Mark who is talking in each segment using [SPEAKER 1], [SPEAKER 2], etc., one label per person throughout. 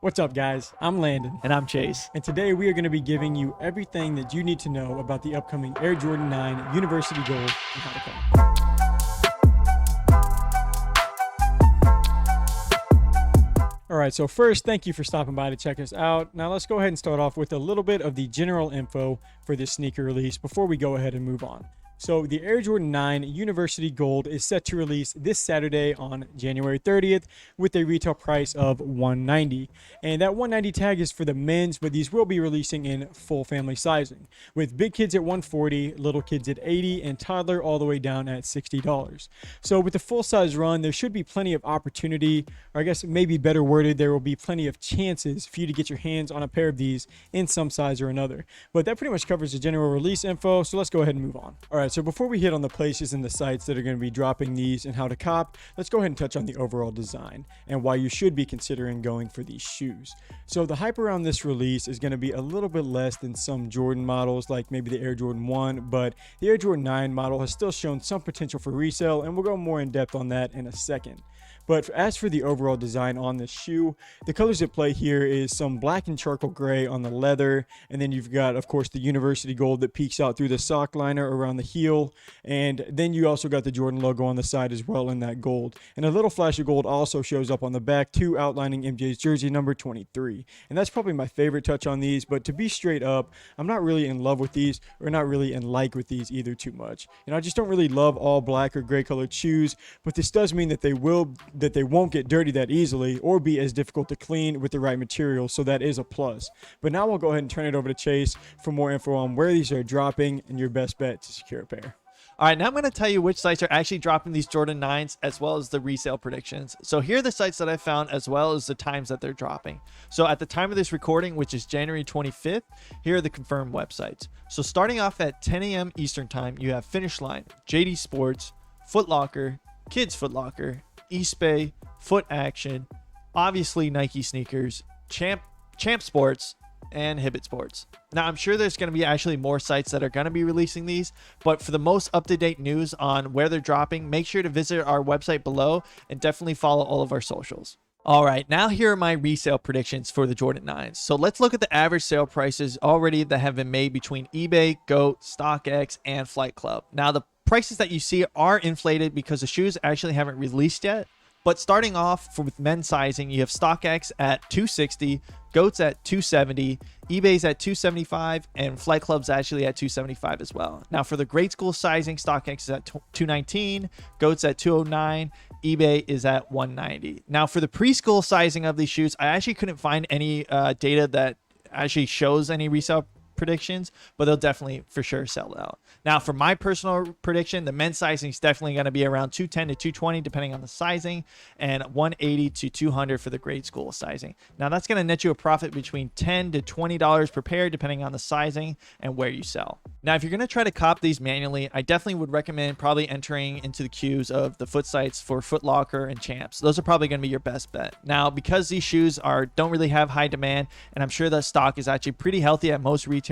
[SPEAKER 1] What's up, guys? I'm Landon.
[SPEAKER 2] And I'm Chase.
[SPEAKER 1] And today we are going to be giving you everything that you need to know about the upcoming Air Jordan 9 University Gold and how to come. All right, so first, thank you for stopping by to check us out. Now let's go ahead and start off with a little bit of the general info for this sneaker release before we go ahead and move on. So the Air Jordan 9 University Gold is set to release this Saturday on January 30th with a retail price of $190. And that $190 tag is for the men's, but these will be releasing in full family sizing, with big kids at $140, little kids at $80, and toddler all the way down at $60. So with the full size run, there should be plenty of opportunity, or I guess maybe better worded, there will be plenty of chances for you to get your hands on a pair of these in some size or another. But that pretty much covers the general release info, so let's go ahead and move on. All right, so before we hit on the places and the sites that are going to be dropping these and how to cop, let's go ahead and touch on the overall design and why you should be considering going for these shoes. So the hype around this release is going to be a little bit less than some Jordan models like maybe the Air Jordan 1, but the Air Jordan 9 model has still shown some potential for resale, and we'll go more in depth on that in a second. But as for the overall design on this shoe, the colors at play here is some black and charcoal gray on the leather, and then you've got, of course, the University Gold that peeks out through the sock liner around the heel, and then you also got the Jordan logo on the side as well in that gold. And a little flash of gold also shows up on the back too, outlining MJ's jersey number 23. And that's probably my favorite touch on these, but to be straight up, I'm not really in love with these, or not really in like with these either too much. I just don't really love all black or gray colored shoes, but this does mean that they won't get dirty that easily or be as difficult to clean with the right material, so that is a plus. But now we'll go ahead and turn it over to Chase for more info on where these are dropping and your best bet to secure a pair.
[SPEAKER 2] All right, now I'm going to tell you which sites are actually dropping these Jordan 9s as well as the resale predictions. So here are the sites that I found as well as the times that they're dropping. So at the time of this recording, which is January 25th, here are the confirmed websites. So starting off at 10 a.m. Eastern time, you have Finish Line, JD Sports, Foot Locker, Kids Foot Locker, Eastbay, Foot Action, obviously Nike sneakers, Champ Sports, and Hibbett Sports. Now, I'm sure there's going to be actually more sites that are going to be releasing these, but for the most up-to-date news on where they're dropping, make sure to visit our website below and definitely follow all of our socials. All right, now here are my resale predictions for the Jordan 9s. So let's look at the average sale prices already that have been made between eBay, GOAT, StockX, and Flight Club. Now, the prices that you see are inflated because the shoes actually haven't released yet. But starting off with men's sizing, you have StockX at $260, GOAT's at $270, eBay's at $275, and Flight Club's actually at $275 as well. Now for the grade school sizing, StockX is at $219, GOAT's at $209, eBay is at $190. Now for the preschool sizing of these shoes, I actually couldn't find any data that actually shows any resale predictions, but they'll definitely for sure sell out. Now for my personal prediction, the men's sizing is definitely going to be around 210 to 220 depending on the sizing, and 180 to 200 for the grade school sizing. Now that's going to net you a profit between $10 to $20 per pair depending on the sizing and where you sell. Now if you're going to try to cop these manually, I definitely would recommend probably entering into the queues of the foot sites for Foot Locker and Champs. Those are probably going to be your best bet. Now because these shoes don't really have high demand, and I'm sure the stock is actually pretty healthy at most retailers,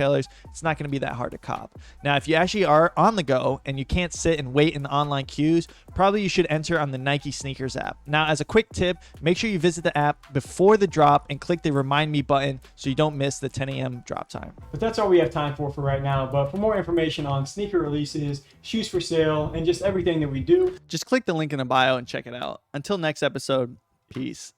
[SPEAKER 2] it's not going to be that hard to cop. Now if you actually are on the go and you can't sit and wait in the online queues, probably you should enter on the Nike sneakers app. Now as a quick tip, make sure you visit the app before the drop and click the remind me button so you don't miss the 10 a.m. drop time.
[SPEAKER 1] But that's all we have time for right now. But for more information on sneaker releases, shoes for sale, and just everything that we do,
[SPEAKER 2] just click the link in the bio and check it out. Until next episode, peace.